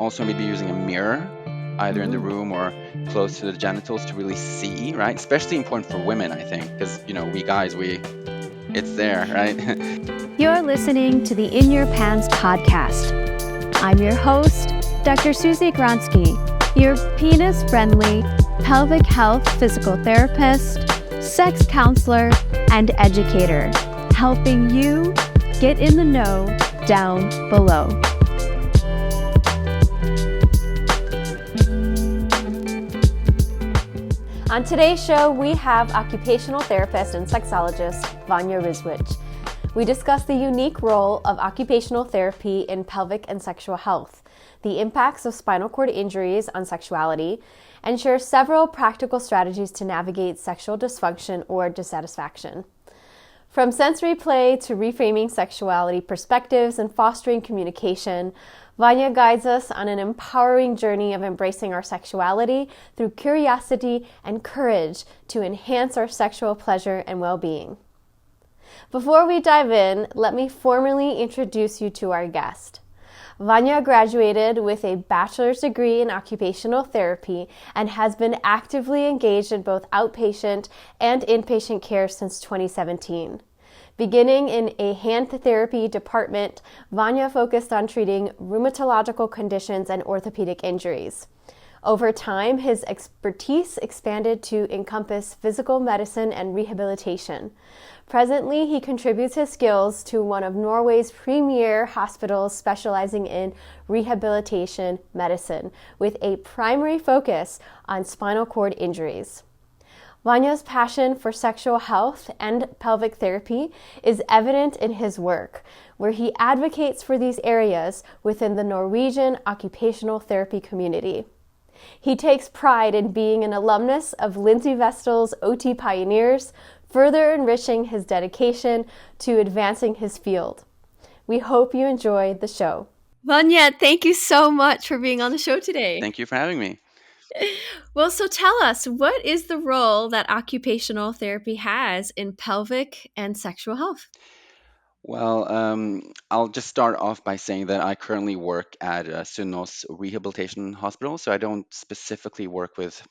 also maybe using a mirror, either in the Mhm. room or close to the genitals to really see, right? Especially important for women, I think, because we guys, it's there, right? You're listening to the In Your Pants podcast. I'm your host, Dr. Susie Gronsky, your penis-friendly pelvic health physical therapist, sex counselor, and educator, helping you get in the know down below. On today's show, we have occupational therapist and sexologist Vanja Rizvic. We discuss the unique role of occupational therapy in pelvic and sexual health, the impacts of spinal cord injuries on sexuality, and share several practical strategies to navigate sexual dysfunction or dissatisfaction. From sensory play to reframing sexuality perspectives and fostering communication, Vanja guides us on an empowering journey of embracing our sexuality through curiosity and courage to enhance our sexual pleasure and well-being. Before we dive in, let me formally introduce you to our guest. Vanja graduated with a bachelor's degree in occupational therapy and has been actively engaged in both outpatient and inpatient care since 2017. Beginning in a hand therapy department, Vanja focused on treating rheumatological conditions and orthopedic injuries. Over time, his expertise expanded to encompass physical medicine and rehabilitation. Presently, he contributes his skills to one of Norway's premier hospitals specializing in rehabilitation medicine, with a primary focus on spinal cord injuries. Vanja's passion for sexual health and pelvic therapy is evident in his work, where he advocates for these areas within the Norwegian Occupational Therapy community. He takes pride in being an alumnus of Lindsey Vestals OT Pioneers, further enriching his dedication to advancing his field. We hope you enjoyed the show. Vanja, thank you so much for being on the show today. Thank you for having me. Well, so tell us, what is the role that occupational therapy has in pelvic and sexual health? Well, I'll just start off by saying that I currently work at Sunnaas Rehabilitation Hospital, so I don't specifically work with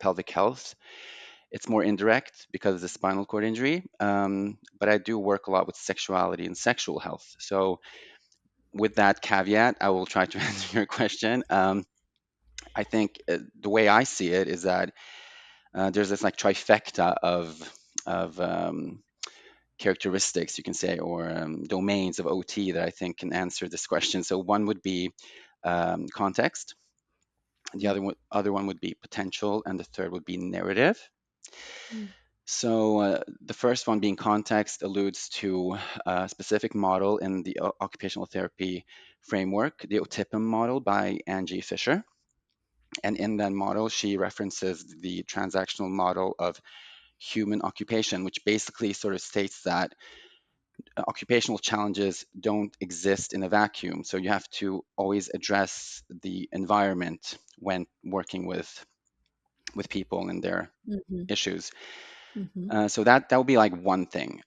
pelvic health. It's more indirect because of the spinal cord injury, but I do work a lot with sexuality and sexual health. So, with that caveat, I will try to answer your question. I think the way I see it is that there's this like trifecta of characteristics, you can say, or domains of OT that I think can answer this question. So one would be context, the other one would be potential, and the third would be narrative. Mm. So the first one being context alludes to a specific model in the occupational therapy framework, the OTIPM model by Angie Fisher. And in that model, she references the transactional model of human occupation, which basically sort of states that occupational challenges don't exist in a vacuum. So you have to always address the environment when working with people and their Mhm. issues. Mhm. So that would be like one thing.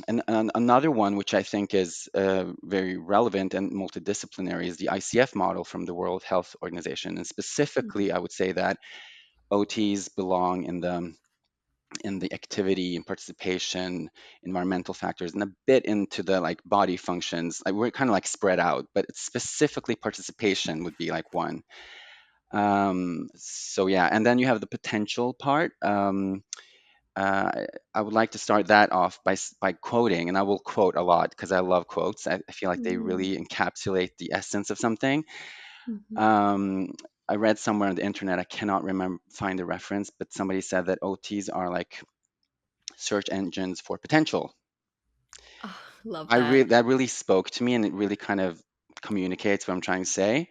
And another one, which I think is very relevant and multidisciplinary, is the ICF model from the World Health Organization. And specifically, I would say that OTs belong in the activity and participation, environmental factors, and a bit into the like body functions. Like we're kind of like spread out, but it's specifically participation would be like one. So yeah, and then you have the potential part. Uh, I would like to start that off by quoting, and I will quote a lot because I love quotes. I feel like they Mm. really encapsulate the essence of something. Mhm. Um, I read somewhere on the internet, I cannot remember find the reference, but somebody said that OTs are like search engines for potential. Oh, love I that. really that really spoke to me, and it really kind of communicates what I'm trying to say.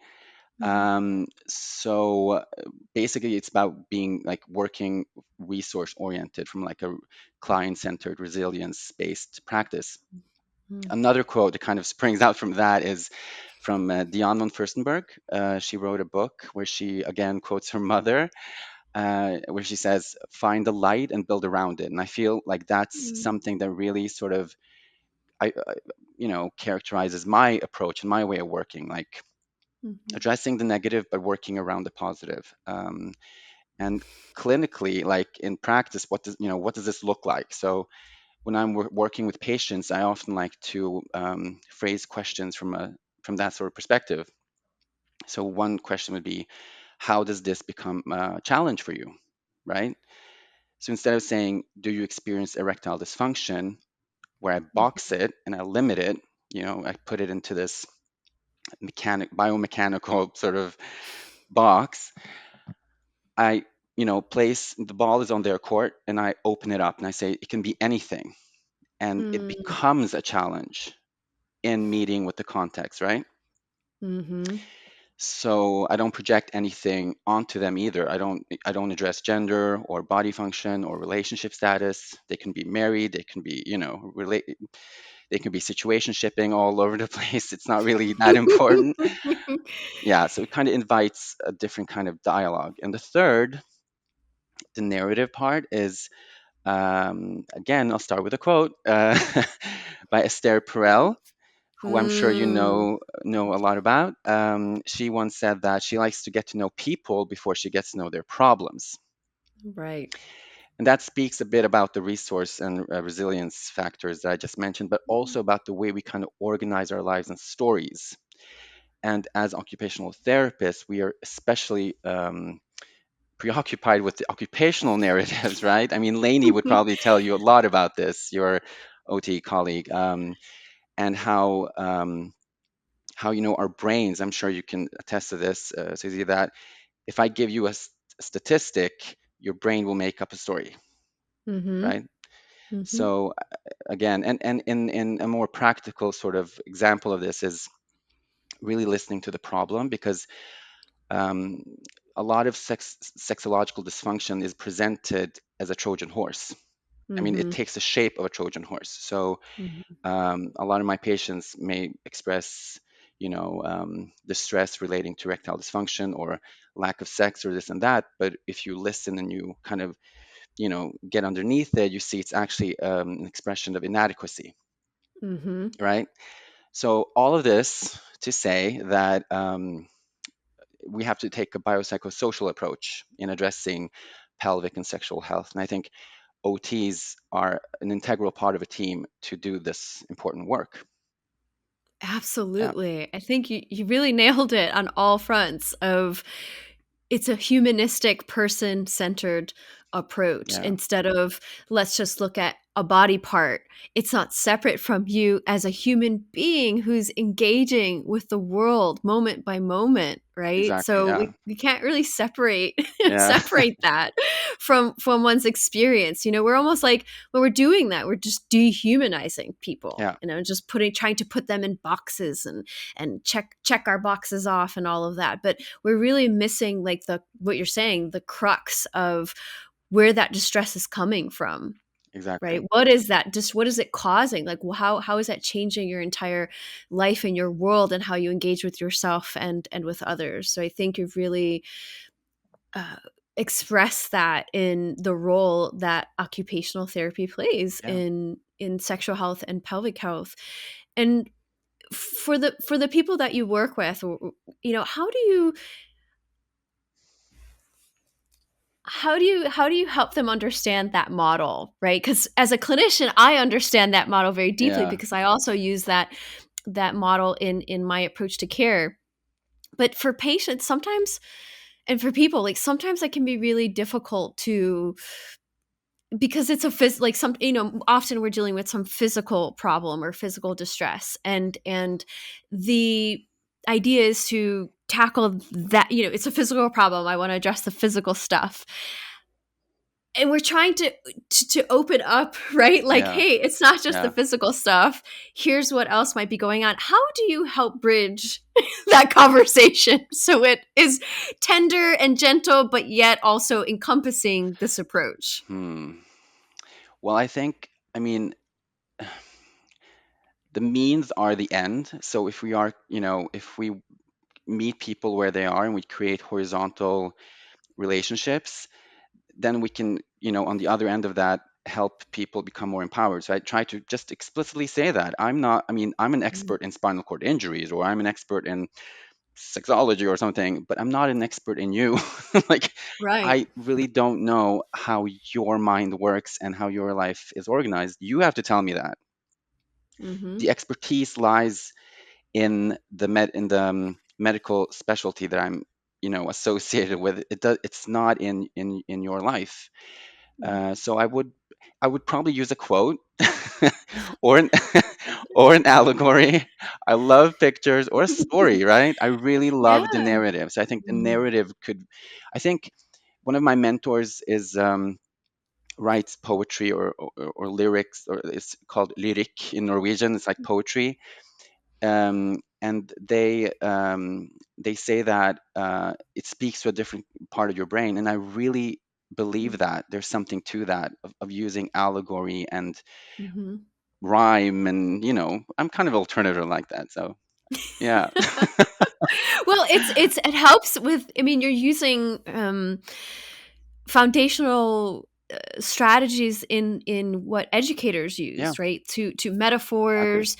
Mm. So basically, it's about being like working resource oriented from like a client centered, resilience based practice. Mm. Another quote that kind of springs out from that is from Diane von Furstenberg. She wrote a book where she again quotes her mother, where she says, "Find the light and build around it." And I feel like that's Mm. something that really sort of characterizes my approach and my way of working. Like Mhm. addressing the negative but working around the positive. And clinically, like in practice, what does this look like? So when I'm working with patients, I often like to phrase questions from that sort of perspective. So one question would be, how does this become a challenge for you, right? So instead of saying, do you experience erectile dysfunction, where I box it and I limit it, I put it into this biomechanical sort of box. I, place the ball is on their court and I open it up and I say it can be anything. And it Mm. becomes a challenge in meeting with the context, right? Mhm. So I don't project anything onto them either. I don't address gender or body function or relationship status. They can be married, they can be, they can be situation shipping all over the place. It's not really that important. Yeah, so it kind of invites a different kind of dialogue. And the third, the narrative part is, again, I'll start with a quote by Esther Perel, who I'm sure you Mm. know a lot about. She once said that she likes to get to know people before she gets to know their problems. Right. And that speaks a bit about the resource and resilience factors that I just mentioned, but also about the way we kind of organize our lives and stories. And as occupational therapists, we are especially preoccupied with the occupational narratives, right? I mean, Lainey would probably tell you a lot about this, your OT colleague, and how our brains. I'm sure you can attest to this, Susie, that if I give you a statistic, your brain will make up a story, Mhm. right? Mhm. So again, and in a more practical sort of example of this is really listening to the problem because um, a lot of sexological dysfunction is presented as a Trojan horse. I mean, it Mhm. takes the shape of a Trojan horse. So Mhm. a lot of my patients may express, distress relating to erectile dysfunction or lack of sex or this and that. But if you listen and you kind of, get underneath it, you see it's actually an expression of inadequacy, Mhm. right? So all of this to say that we have to take a biopsychosocial approach in addressing pelvic and sexual health. And I think OTs are an integral part of a team to do this important work. Yeah, Absolutely. I think you really nailed it on all fronts of it's a humanistic person-centered approach yeah, instead of let's just look at a body part. It's not separate from you as a human being who's engaging with the world moment by moment, right? exactly. So Yeah, we can't really separate yeah, separate that from one's experience. We're almost like when we're doing that, we're just dehumanizing people, yeah, just trying to put them in boxes and check our boxes off and all of that. But we're really missing like the what you're saying, the crux of where that distress is coming from. Right? exactly. What is that? Just what is it causing? Like how is that changing your entire life and your world and how you engage with yourself and with others? So I think you've really uh, expressed that in the role that occupational therapy plays Yeah. in sexual health and pelvic health. And for the people that you work with, how do you help them understand that model, right? Because as a clinician, I understand that model very deeply Yeah, because I also use that model in my approach to care. But for patients, sometimes, and for people, like sometimes that can be really difficult to because it's like some often we're dealing with some physical problem or physical distress, and the idea is to tackle that. It's a physical problem, I want to address the physical stuff, and we're trying to open up, right? Like, yeah, hey, it's not just the yeah. physical stuff. Here's what else might be going on. How do you help bridge that conversation so it is tender and gentle but yet also encompassing this approach? Hmm. Well, I mean, the means are the end. So if we meet people where they are and we create horizontal relationships, then we can, on the other end of that, help people become more empowered. So I try to just explicitly say that I'm not, I mean, I'm an expert in spinal cord injuries, or I'm an expert in sexology or something, but I'm not an expert in you. Like, Right. I really don't know how your mind works and how your life is organized. You have to tell me that. Mm-hmm. The expertise lies in the medical specialty that I'm, associated with. It's not in your life. So I would probably use a quote or an or an allegory. I love pictures or a story, right? I really love the Yeah. narrative. So I think the Mm. narrative could. I think one of my mentors is writes poetry or lyrics, or it's called lyric in Norwegian. It's like poetry, and they say that it speaks to a different part of your brain, and I really believe that there's something to that of using allegory and Mm-hmm. rhyme, and I'm kind of alternative like that. So yeah. Well, it helps with. I mean, you're using foundational strategies in what educators Yeah, use, right? To I agree. metaphors,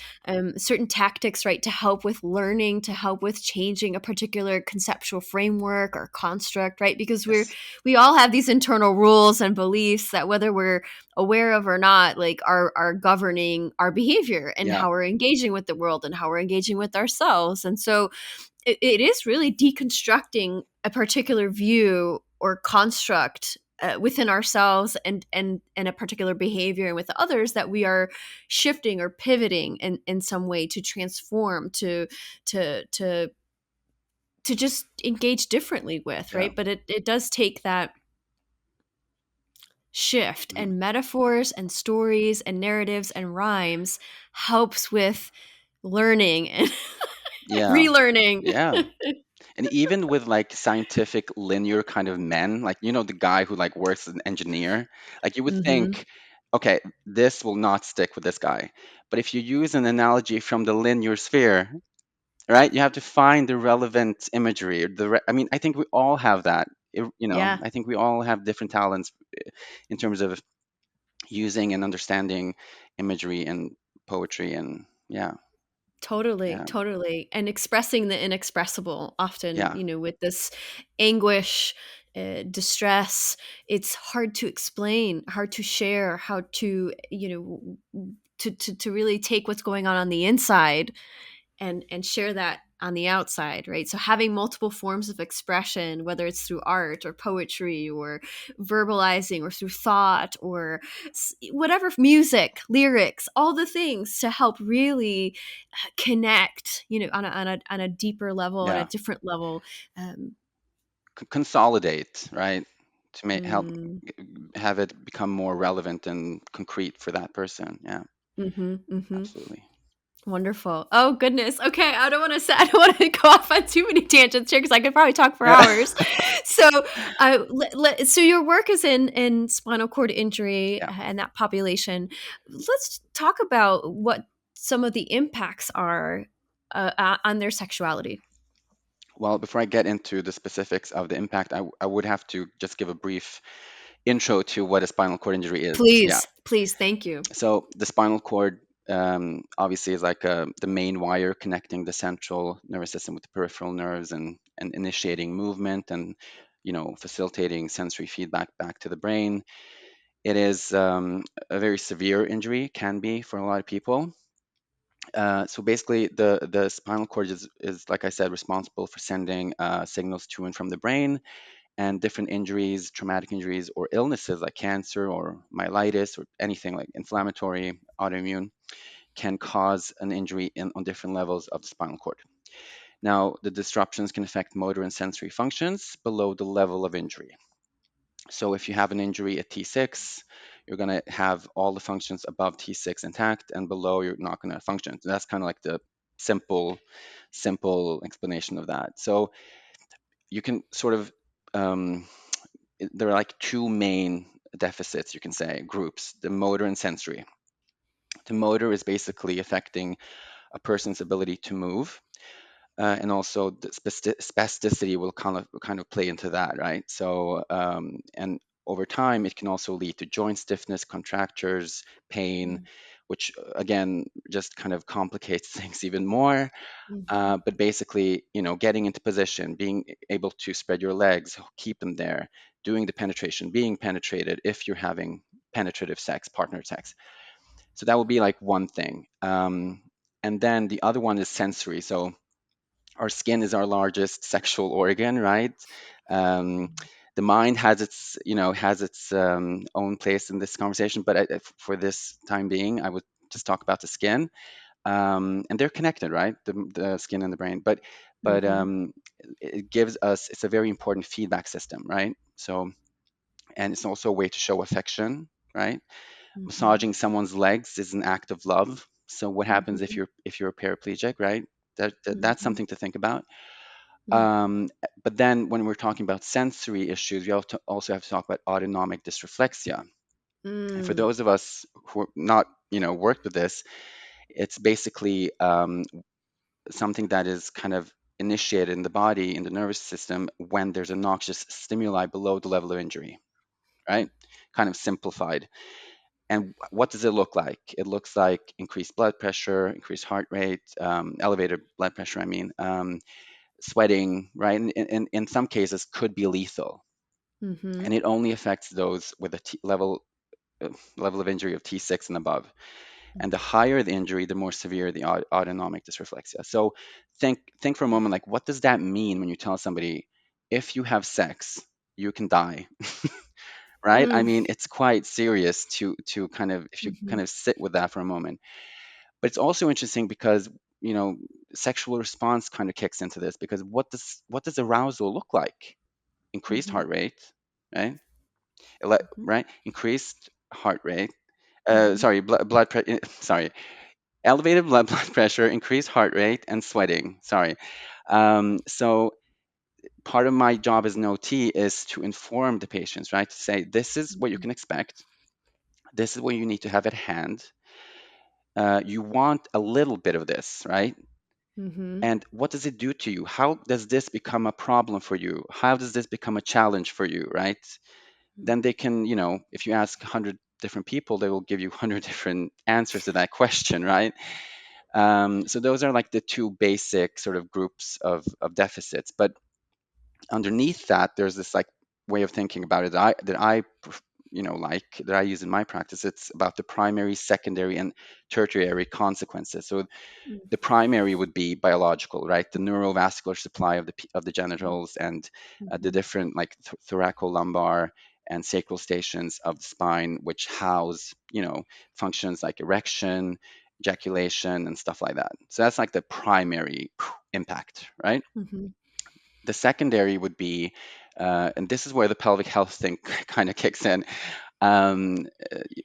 certain tactics, right, to help with learning, to help with changing a particular conceptual framework or construct, right? Because Yes. we all have these internal rules and beliefs that, whether we're aware of or not, like, are governing our behavior and Yeah. how we're engaging with the world and how we're engaging with ourselves. And so it is really deconstructing a particular view or construct within ourselves and a particular behavior and with others, that we are shifting or pivoting in some way to transform, to to to just engage differently with, Yeah. right? But it does take that shift, Mhm. and metaphors and stories and narratives and rhymes helps with learning and Yeah. relearning. Yeah. And even with like scientific linear kind of men, like the guy who like works as an engineer, like you would Hmm. think, okay, this will not stick with this guy. But if you use an analogy from the linear sphere, right, you have to find the relevant imagery. I mean, I think we all have that. Yeah. I think we all have different talents in terms of using and understanding imagery and poetry, and yeah, Totally, yeah, totally. And expressing the inexpressible, often, yeah, with this anguish, distress, it's hard to explain, hard to share, how to, to really take what's going on the inside and share that on the outside, right? So having multiple forms of expression, whether it's through art or poetry or verbalizing or through thought or whatever, music, lyrics, all the things to help really connect, on a deeper level, on a yeah. different level. um, Consolidate, right? To help mm, have it become more relevant and concrete for that person. Yeah, mhm, mhm. absolutely. Wonderful. Oh goodness. Okay, I don't want to say, I don't want to go off on too many tangents here because I could probably talk for Yeah. hours. So, so your work is in spinal cord injury Yeah. and that population. Let's talk about what some of the impacts are on their sexuality. Well, before I get into the specifics of the impact, I would have to just give a brief intro to what a spinal cord injury is. Yeah. Please, please, thank you. So the spinal cord obviously is like the main wire connecting the central nervous system with the peripheral nerves, and initiating movement, and facilitating sensory feedback back to the brain. It is a very severe injury, can be for a lot of people. So basically, the spinal cord is, like I said, responsible for sending signals to and from the brain, and different injuries, traumatic injuries, or illnesses like cancer or myelitis or anything like inflammatory, autoimmune, can cause an injury on different levels of the spinal cord. Now, the disruptions can affect motor and sensory functions below the level of injury. So if you have an injury at T6, you're going to have all the functions above T6 intact, and below you're not going to function. So that's kind of like the simple, simple explanation of that. So you can sort of, um, there are like two main deficits, you can say, groups: the motor and sensory. The motor is basically affecting a person's ability to move, and also the spasticity will kind of play into that, right? So and over time, it can also lead to joint stiffness, contractures, pain, which again just kind of complicates things even more. Mhm. But basically, getting into position, being able to spread your legs, keep them there, doing the penetration, being penetrated if you're having penetrative sex, partner sex. So that would be like one thing. And then the other one is sensory. So our skin is our largest sexual organ, right? Um, the mind has its own place in this conversation, but for this time being, I would just talk about the skin, and they're connected, right? The skin and the brain, but Mhm. it gives us it's a very important feedback system, right? So, and it's also a way to show affection, right? Mhm. Massaging someone's legs is an act of love. So what happens if Mhm. you're paraplegic, right? That's Mhm. something to think about. Mhm. um, but then when we're talking about sensory issues, we also have to talk about autonomic dysreflexia. And for Mm. those of us who are not, worked with this, it's basically something that is kind of initiated in the body, in the nervous system, when there's a noxious stimuli below the level of injury, right? Kind of simplified. And what does it look like? It looks like increased blood pressure, increased heart rate, elevated blood pressure, I mean, sweating, right? And in some cases could be lethal. Mhm. And it only affects those with a level of injury of T6 and above. And the higher the injury, the more severe the autonomic dysreflexia. So think for a moment, like, what does that mean when you tell somebody, if you have sex, you can die, right? I Mm. mean, it's quite serious to kind of, if you kind Mhm. of sit with that for a moment. But it's also interesting because, you know, sexual response kind of kicks into this, because what does arousal look like? Increased Mhm. heart rate, right? Mhm. Right? Increased heart rate. Mhm. Sorry, blood pressure. Sorry, elevated blood pressure, increased heart rate, and sweating. Sorry. So part of my job as an OT is to inform the patients, right? To say, this is what you can expect. This is what you need to have at hand. You want a little bit of this, right? Mhm. And what does it do to you? How does this become a problem for you? How does this become a challenge for you, right? Then they can, if you ask 100 different people, they will give you 100 different answers to that question, right? So those are like the two basic sort of groups of deficits. But underneath that, there's this like way of thinking about it that I use in my practice. It's about the primary, secondary, and tertiary consequences. So the primary would be biological, right? The neurovascular supply of the genitals, and the Mhm. different like thoracolumbar and sacral stations of the spine, which house, functions like erection, ejaculation, and stuff like that. So that's like the primary impact, right? Mhm. The secondary would be, and this is where the pelvic health thing kind of kicks in, um,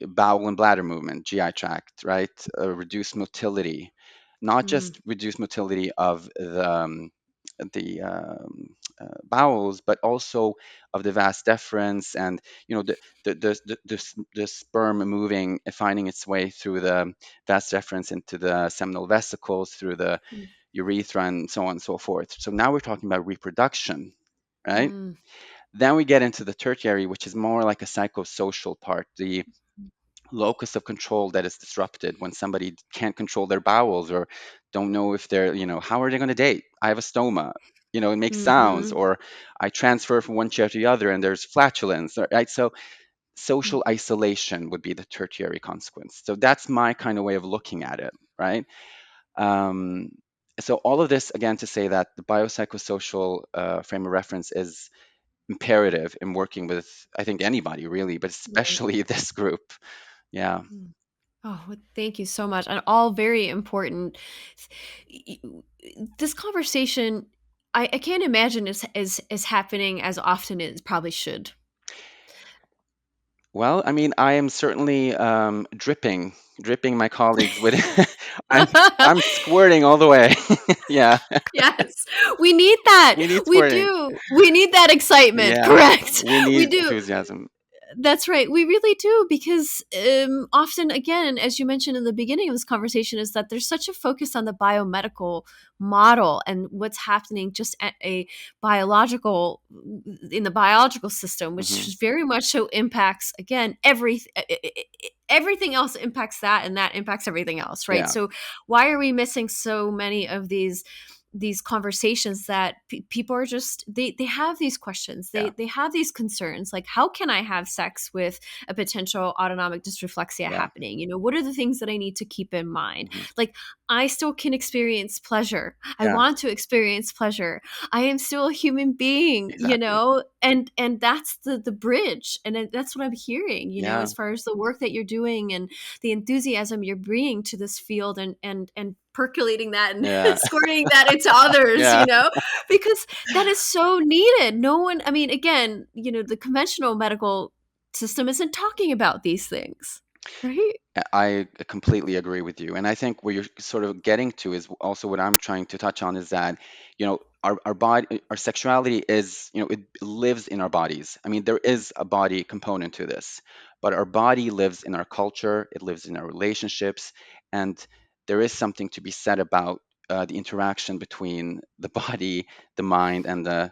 bowel and bladder movement, GI tract, right? Reduced motility, not Mm. just reduced motility of the bowels, but also of the vas deferens, and the sperm moving, finding its way through the vas deferens into the seminal vesicles, through the Mm. urethra, and so on and so forth. So now we're talking about reproduction, right? Mm. Then we get into the tertiary, which is more like a psychosocial part, the locus of control that is disrupted when somebody can't control their bowels, or don't know if they're, how are they going to date? I have a stoma, it makes sounds, Mhm. or I transfer from one chair to the other and there's flatulence, right? So Mm. social isolation would be the tertiary consequence. So that's my kind of way of looking at it, right? Um, so all of this again to say that the biopsychosocial frame of reference is imperative in working with, I think, anybody really, but Right. especially this group. Yeah. Mm. Oh, well, thank you so much. And all very important. Y- This conversation, I can't imagine is happening as often as it probably should. Well, I mean, I am certainly dripping my colleagues with. I'm I'm squirting all the way. Yeah, Yes, we need that. we need We squirting. do. We need that excitement. Yeah, Correct. we We need do. enthusiasm. That's right. We really do because often, again, as you mentioned in the beginning of this conversation, is that there's such a focus on the biomedical model and what's happening just at a biological in the biological system, Hmm. which very much so impacts again everything else impacts that, and that impacts everything else, right? Yeah, So why are we missing so many of these conversations that people are just they have these questions, yeah, they have these concerns, like how can I have sex with a potential autonomic dysreflexia yeah. happening? What are the things that I need to keep in mind? Hmm. Like, I still can experience pleasure, I Yeah, want to experience pleasure, I am still a human being, exactly. and that's the bridge, and that's what I'm hearing, Yeah, as far as the work that you're doing and the enthusiasm you're bringing to this field, and percolating that and yeah, squirting that into others, yeah. because that is so needed. No one, I mean, again, the conventional medical system isn't talking about these things, right? I completely agree with you. And I think where you're sort of getting to is also what I'm trying to touch on is that, our body, our sexuality is, it lives in our bodies. I mean, there is a body component to this, but our body lives in our culture, it lives in our relationships, and there is something to be said about the interaction between the body, the mind, and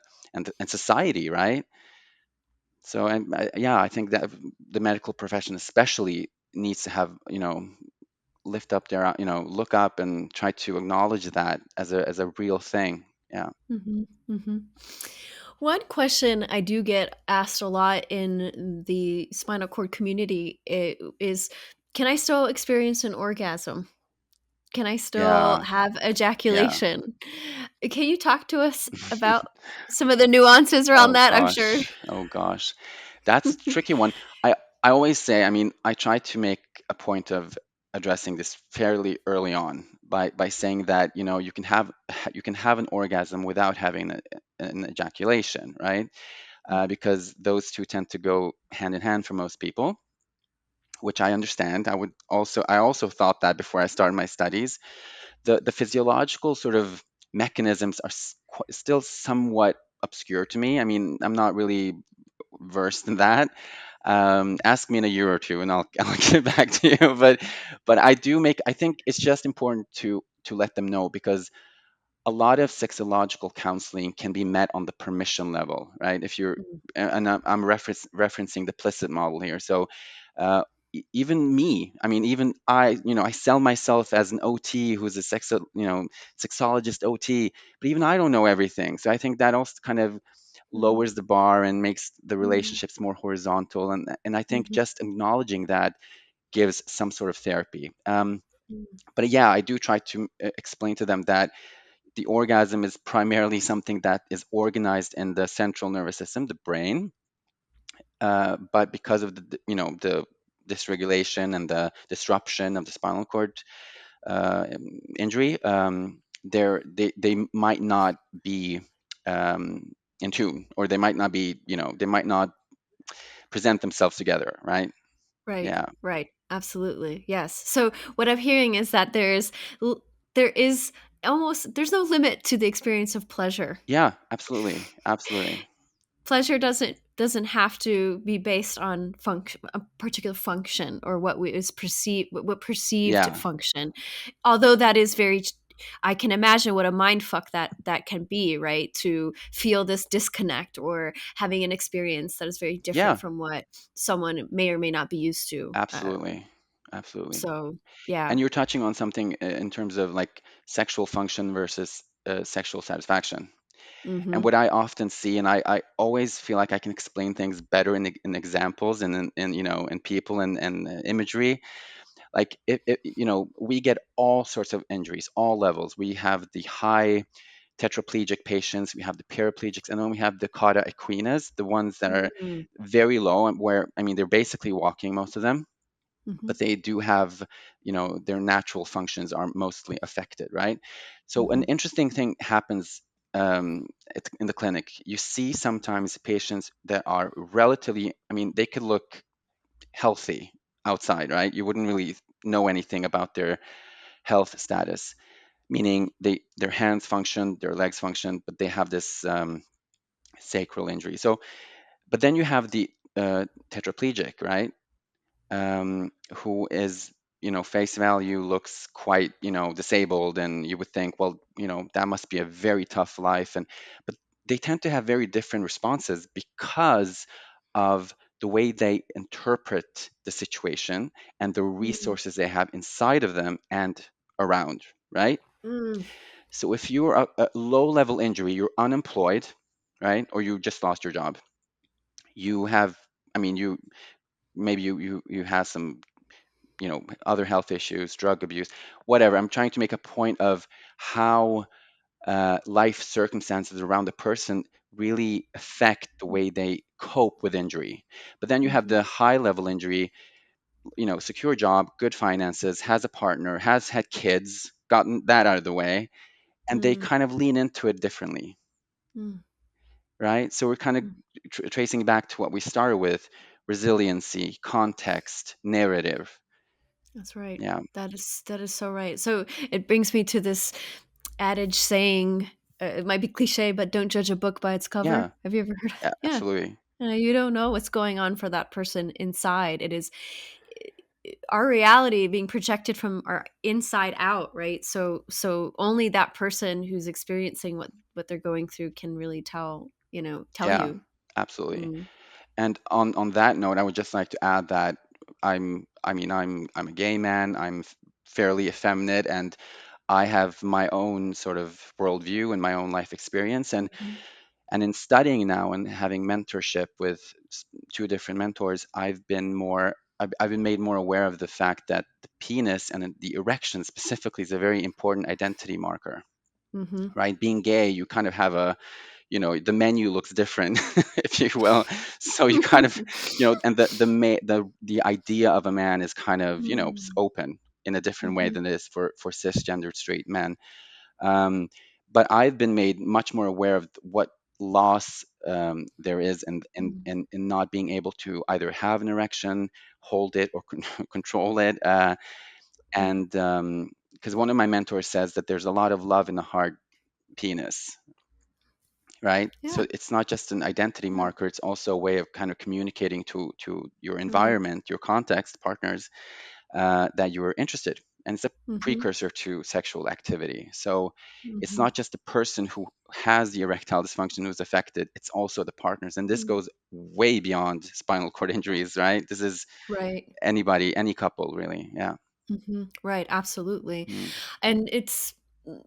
society, right? So, and yeah, I think that the medical profession especially needs to have, lift up their, look up and try to acknowledge that as a real thing. Yeah. Hmm. Hmm. One question I do get asked a lot in the spinal cord community is, can I still experience an orgasm? Can I still Yeah. have Yeah. ejaculation? Can you talk to us about some of the nuances around Oh that? I'm sure. gosh. Oh gosh. That's a tricky one. I always say, I mean, I try to make a point of addressing this fairly early on by saying that, you can have an orgasm without having an ejaculation, right? Because those two tend to go hand in hand for most people, which I understand. I also thought that before I started my studies. The physiological sort of mechanisms are still somewhat obscure to me. I mean, I'm not really versed in that. Ask me in a year or two, and I'll get back to you. But I think it's just important to let them know, because a lot of sexological counseling can be met on the permission level, right? If you're, and I'm referencing the Plicit model here. So, even me, I mean, even I sell myself as an OT who's a sexologist OT, but even I don't know everything. So I think that also kind of lowers the bar and makes the relationships more horizontal. And I think just acknowledging that gives some sort of therapy. But yeah, I do try to explain to them that the orgasm is primarily something that is organized in the central nervous system, the brain. But because of the dysregulation and the disruption of the spinal cord injury, they might not be in tune, or they might not be, they might not present themselves together, right? Right, Yeah, right. Absolutely. Yes. So what I'm hearing is that there is almost there's no limit to the experience of pleasure. yeah, absolutely, absolutely. Pleasure doesn't have to be based on function, a particular function, or is perceived, what perceived Yeah, function. Although that is very, I can imagine what a mind fuck that can be, right? To feel this disconnect or having an experience that is very different yeah, from what someone may or may not be used to. absolutely, absolutely. So yeah. And you're touching on something in terms of like sexual function versus sexual satisfaction. And Mm-hmm. what I often see, and I always feel like I can explain things better in examples and in people and imagery. Like we get all sorts of injuries, all levels. We have the high tetraplegic patients, we have the paraplegics, and then we have the cauda equinas, the ones that are Mm-hmm. very low, and where, I mean, they're basically walking, most of them, Mm-hmm. but they do have, their natural functions are mostly affected, right? So an Mm-hmm. interesting thing happens in the clinic. You see sometimes patients that are relatively, I mean, they could look healthy outside, right? You wouldn't really know anything about their health status, meaning their hands function, their legs function, but they have this sacral injury. So, but then you have tetraplegic, right? Who is, face value looks quite, disabled, and you would think, well, that must be a very tough life, but they tend to have very different responses because of the way they interpret the situation and the Mm, resources they have inside of them and around, right? mm, So if you're a low level injury, you're unemployed, right? Or you just lost your job. You have, I mean, you maybe you have some, other health issues, drug abuse, whatever. I'm trying to make a point of how life circumstances around the person really affect the way they cope with injury. But then you have mhm, the high level injury, secure job, good finances, has a partner, has had kids, gotten that out of the way, and they mm, kind of lean into it differently, mm, right? So we're kind of mm. tracing back to what we started with: resiliency, context, narrative. That's right. Yeah, That is so right. So it brings me to this adage saying, it might be cliche, but don't judge a book by its yeah, cover. Have you ever heard? yeah, Yeah, absolutely. you don't know what's going on for that person inside. It is our reality being projected from our inside out, right? So only that person who's experiencing what they're going through can really tell Yeah, you. absolutely. Mm, And on that note, I would just like to add that I'm a gay man. I'm fairly effeminate, and I have my own sort of worldview and my own life experience. mhm, And in studying now and having mentorship with two different mentors, I've been made more aware of the fact that the penis and the erection specifically is a very important identity marker, mhm, right? Being gay, you kind of have the menu looks different, if you will. So you kind of, and the idea of a man is kind of, mm, open in a different way mhm, than it is for cisgendered straight men. um, but I've been made much more aware of what loss there is mm, in not being able to either have an erection, hold it, or control it. mm. And because one of my mentors says that there's a lot of love in the hard penis, right? Yeah, So it's not just an identity yeah, marker; it's also a way of kind of communicating to your right. environment, your context, partners, that you're interested, and it's a Mhm, precursor to sexual activity. So it's mhm, not just the person who has the erectile dysfunction who's affected; it's also the partners, and this mm. goes way beyond spinal cord injuries, right? This is Right. anybody, any couple, really. Yeah. Right, absolutely. Mm. And mm,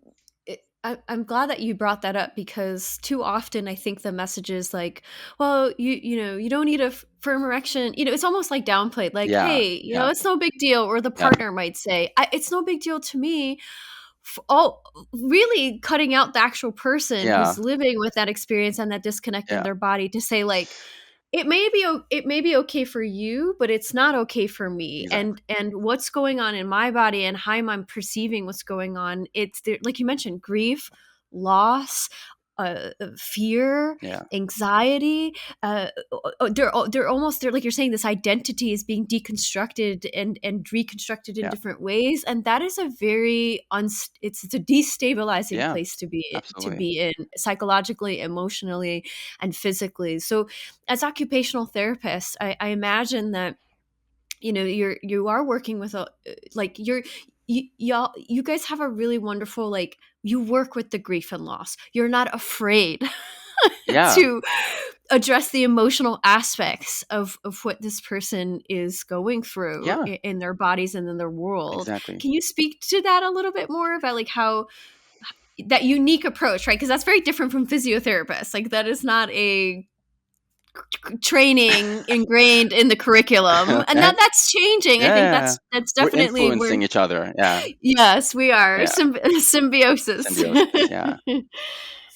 I'm glad that you brought that up because too often I think the message is like, well, you don't need a firm erection. It's almost like downplayed, like, Yeah. hey, Yeah. it's no big deal. Or the Yeah. partner might say, it's no big deal to me. Oh, really cutting out the actual person Yeah. who's living with that experience and that disconnect in Yeah. their body to say like, it may be okay for you, but it's not okay for me. Exactly. And what's going on in my body and how I'm perceiving what's going on, it's there, like you mentioned, grief, loss, fear, Yeah. anxiety. They're like you're saying, this identity is being deconstructed and reconstructed in Yeah. different ways, and that is a very it's a destabilizing Yeah. place to Absolutely. be in, psychologically, emotionally, and physically. So as occupational therapists, I imagine that you are working with a like you guys have a really wonderful, like, you work with the grief and loss. You're not afraid Yeah. to address the emotional aspects of what this person is going through Yeah. in their bodies and in their world. Exactly. Can you speak to that a little bit more about like how that unique approach, right? Because that's very different from physiotherapists. Like that is not a training ingrained in the curriculum, and now Okay. that's changing. I Yeah. think Yeah. that's We're definitely where, influencing each other. Yeah. yes, we are Yeah. symbiosis. Symbiosis. Yeah.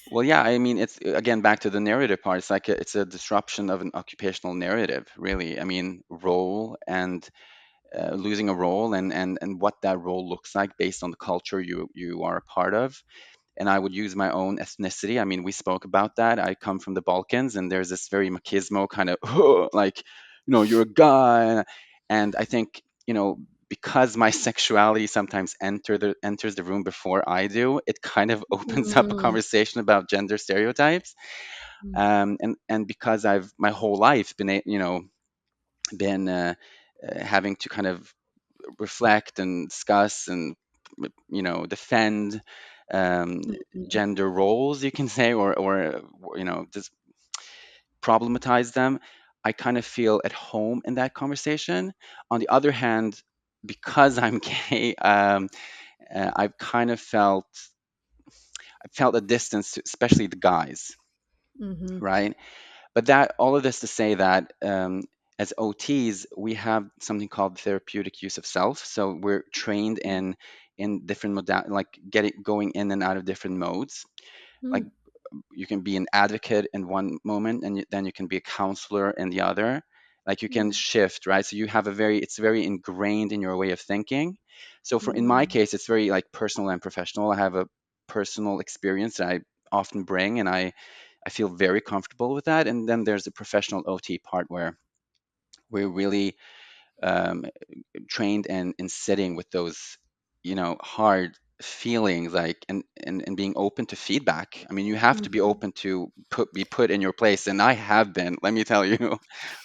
Well, yeah, I mean, it's again back to the narrative part. It's like it's a disruption of an occupational narrative, really. I mean, role and losing a role, and what that role looks like based on the culture you are a part of. And I would use my own ethnicity. I mean, we spoke about that. I come from the Balkans, and there's this very machismo kind of like, you're a guy, and I think because my sexuality sometimes enters the room before I do, it kind of opens up a Mm, conversation about gender stereotypes. And because I've my whole life been been having to kind of reflect and discuss and defend um, Mhm. gender roles, you can say, or just problematize them. I kind of feel at home in that conversation. On the other hand, because I'm gay, I've kind of felt a distance, to, especially the guys, Mhm. right? But that all of this to say that as OTs, we have something called therapeutic use of self. So we're trained in different like getting going in and out of different modes. Like Mhm. you can be an advocate in one moment, and then you can be a counselor in the other. Like you can Mhm. shift, right? So you have it's very ingrained in your way of thinking. So for in my Mhm. case, it's very like personal and professional. I have a personal experience that I often bring, and I feel very comfortable with that. And then there's the professional OT part where we're really um, trained in sitting with those, hard feelings, like and being open to feedback. I mean, you have to be Mhm. open to be put in your place, and I have been. Let me tell you,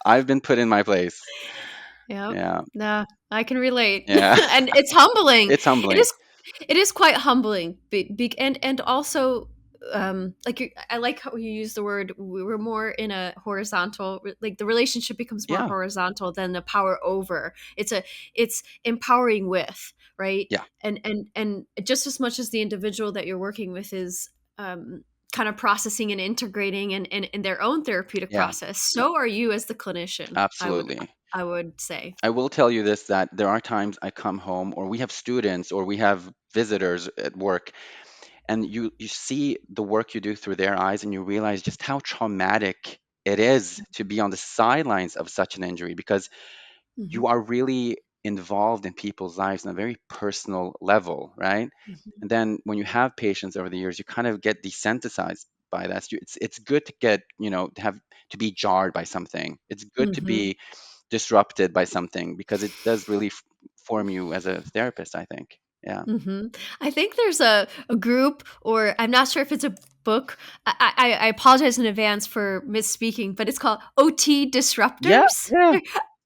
I've been put in my place. Yep. Yeah, Nah, I can relate. yeah, And it's humbling. it's It humbling. is it is quite humbling. And also like I like how you use the word we were more in a horizontal like the relationship becomes more Yeah, horizontal than the power over. It's empowering with, right? yeah, And just as much as the individual that you're working with is kind of processing and integrating in their own therapeutic yeah, process, so are you as the clinician. absolutely. I would say. I will tell you this, that there are times I come home, or we have students, or we have visitors at work, and you see the work you do through their eyes, and you realize just how traumatic it is to be on the sidelines of such an injury, because Mhm, you are really involved in people's lives on a very personal level, right? mhm, And then when you have patients over the years, you kind of get desensitized by that. So it's good to get, to be jarred by something. It's good to mhm, be disrupted by something, because it does really form you as a therapist, I think. Yeah. mhm. I think there's a group, or I'm not sure if it's a book. I apologize in advance for misspeaking, but it's called OT Yeah, Disruptors. yeah.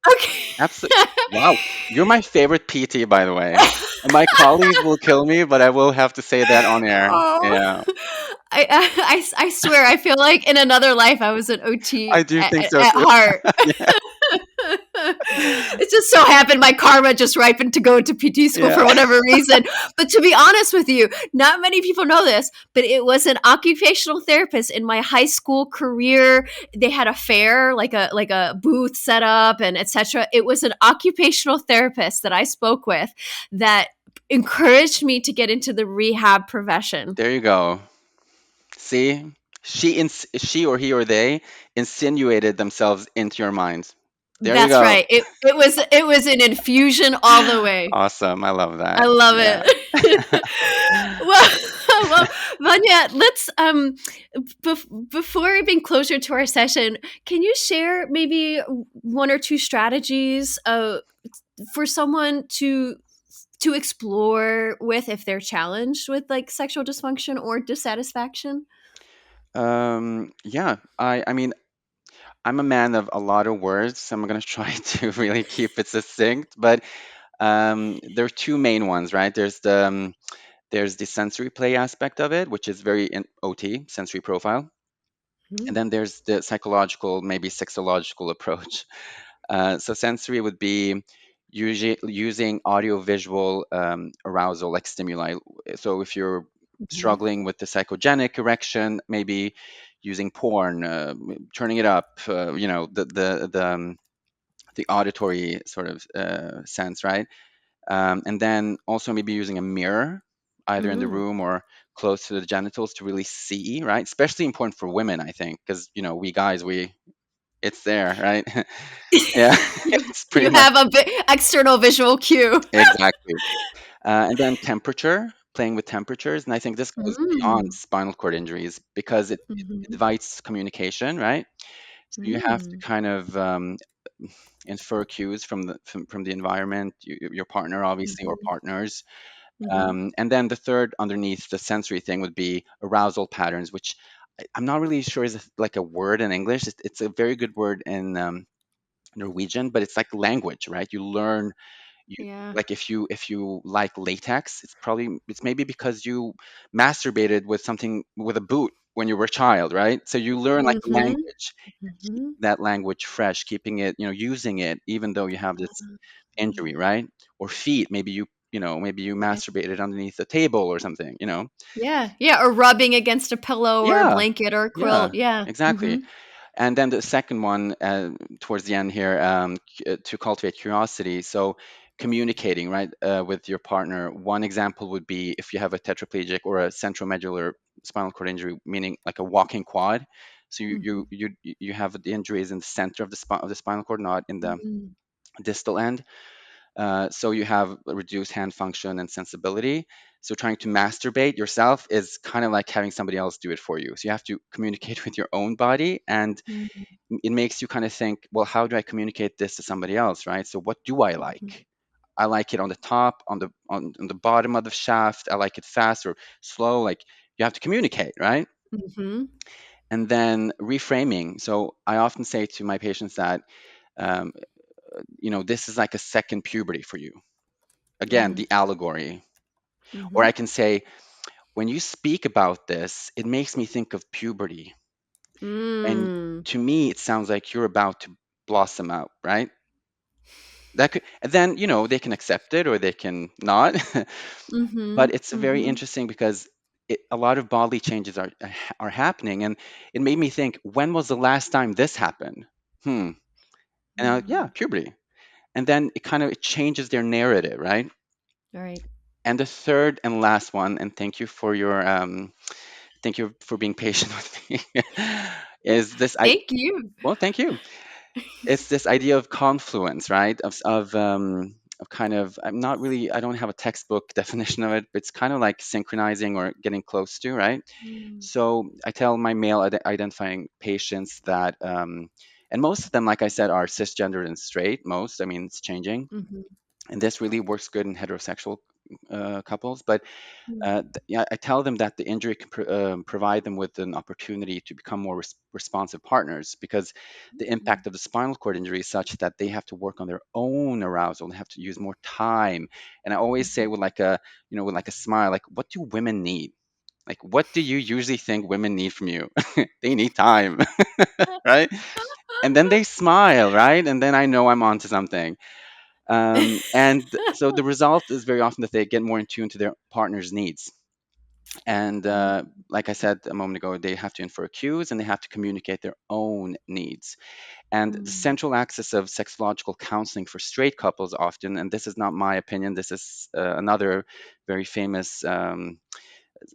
Okay. Absolutely. Wow. You're my favorite PT, by the way. And my colleagues will kill me, but I will have to say that on air. Oh, Yeah. I swear, I feel like in another life I was an I OT do at, think at, so at too. heart. Yeah. It just so happened my karma just ripened to go to PT school Yeah. for whatever reason. But to be honest with you, not many people know this, but it was an occupational therapist in my high school career. They had a fair, like a booth set up and etc. It was an occupational therapist that I spoke with that encouraged me to get into the rehab profession. There you go. See? She or he or they insinuated themselves into your mind. There you That's go. right. It was an infusion all the way. Awesome. I love I that. love Yeah. it. well, well, Vanya, let's before being closer to our session, can you share maybe one or two strategies for someone to explore with if they're challenged with like sexual dysfunction or dissatisfaction? Yeah. I mean, I'm a man of a lot of words, so I'm going to try to really keep it succinct. But there are two main ones, right? There's the sensory play aspect of it, which is very in OT, sensory profile. And Mm, then there's the psychological, maybe sexological approach. So sensory would be usually using audio-visual arousal like stimuli. So if you're mhm, struggling with the psychogenic erection, maybe using porn, turning it up, the auditory sort of sense, right? And then also maybe using a mirror, either in the mm. room or close to the genitals to really see, right? Especially important for women, I think, because we guys, it's there, right? Yeah, you it's pretty you much have a external visual cue. exactly. And then temperature, playing with temperatures, and I think this goes beyond Mm, spinal cord injuries because it mhm, invites communication, right? So you have to mm, kind of infer cues from the environment, your partner, obviously, or mhm, partners. mhm, And then the third underneath the sensory thing would be arousal patterns, which I'm not really sure is it like a word in English. It's a very good word in Norwegian, but it's like language, right? You learn you Yeah. like if you like latex, it's maybe because you masturbated with something with a boot when you were a child, right? So you learn like the Mm-hmm. language, keep Mm-hmm. that language fresh, keeping it, using it even though you have this injury, right? Or feet, maybe you Yeah. masturbated underneath a table or something. Yeah. Yeah. Or rubbing against a pillow or a Yeah, blanket or a yeah, quilt. Yeah. Mm-hmm. exactly. And then the second one, towards the end here, to cultivate curiosity. So communicating, right, with your partner. One example would be if you have a tetraplegic or a centromedular spinal cord injury, meaning like a walking quad. So you have the injuries in the center of the spinal cord, not in the Mm-hmm. distal end. So you have reduced hand function and sensibility. So trying to masturbate yourself is kind of like having somebody else do it for you. So you have to communicate with your own body, and it makes you kind of think, well, how do I communicate this to somebody else, right? So what do I like? I like it on the top, on the bottom of the shaft. I like it fast or slow. Like you have to communicate, right? Mm-hmm. And then reframing. So I often say to my patients that um, this is like a second puberty for you. Again, the allegory. Or Mm-hmm. I can say, when you speak about this, it makes me think of puberty. And Mm. to me, it sounds like you're about to blossom out, right? And then, they can accept it or they can not. Mm-hmm. But it's very Mm-hmm. interesting because a lot of bodily changes are happening. And it made me think, when was the last time this happened? Hmm. And yeah, Mm. puberty. And then it changes their narrative, right? All right. And the third and last one, and thank you for being patient with me, is this I Thank you. well, thank you. It's this idea of confluence, right? Of kind of, I don't have a textbook definition of it, but it's kind of like synchronizing or getting close to, right? Mm. So I tell my male identifying patients that, and most of them, like I said, are cisgendered and straight. Most, I mean, it's changing, Mm-hmm. and this really works good in heterosexual couples. But Mm. yeah, I tell them that the injury can provide them with an opportunity to become more responsive partners, because the impact of the spinal cord injury is such that they have to work on their own arousal. They have to use more time. And I always say with like a smile, like, what do women need? Like, what do you usually think women need from you? They need time, right? And then they smile, right? And then I know I'm onto something. And so the result is very often that they get more in tune to their partner's needs. And like I said a moment ago, they have to infer cues and they have to communicate their own needs. And the Mm. central axis of sexological counseling for straight couples often, and this is not my opinion, this is another very famous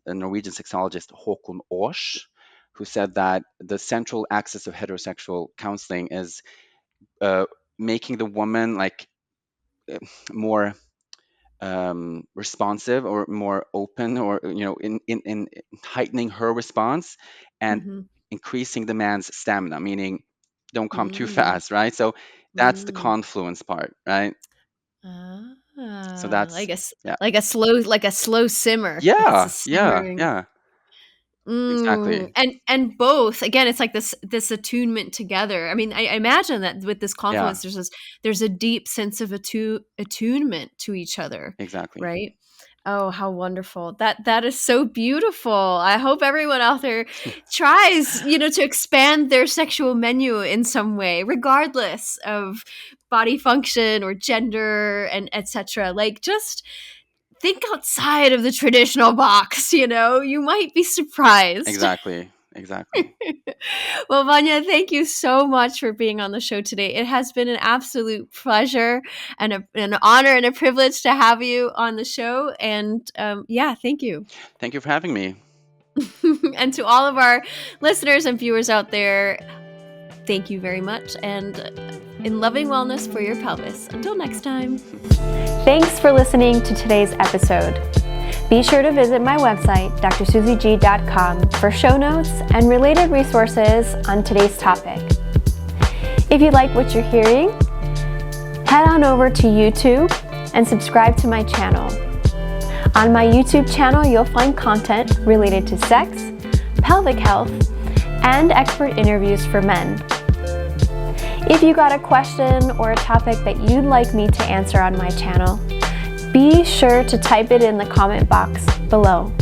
Norwegian sexologist, Håkon Aasch, who said that the central axis of heterosexual counseling is uh, making the woman like more responsive or more open, or in heightening her response and Mm-hmm. increasing the man's stamina, meaning don't come too Mm. fast, right? So that's the Mm. confluence part, right? So Ah, that's yeah, like a slow simmer. It's a yeah, yeah, simmering. yeah, Mm, exactly, and both again, it's like this attunement together. I mean, I imagine that with this yeah, confluence, there's a deep sense of attunement to each other, exactly, right? Oh, how wonderful! That is so beautiful. I hope everyone out there tries, to expand their sexual menu in some way, regardless of body function or gender and etc. Like just think outside of the traditional box, you might be surprised. exactly, exactly. Well, Vanya, thank you so much for being on the show today. It has been an absolute pleasure and an honor and a privilege to have you on the show. And yeah, thank you. Thank you for having me. And to all of our listeners and viewers out there, thank you very much. And in loving wellness for your pelvis. Until next time. Thanks for listening to today's episode. Be sure to visit my website, drsuzyg.com, for show notes and related resources on today's topic. If you like what you're hearing, head on over to YouTube and subscribe to my channel. On my YouTube channel, you'll find content related to sex, pelvic health, and expert interviews for men. If you got a question or a topic that you'd like me to answer on my channel, be sure to type it in the comment box below.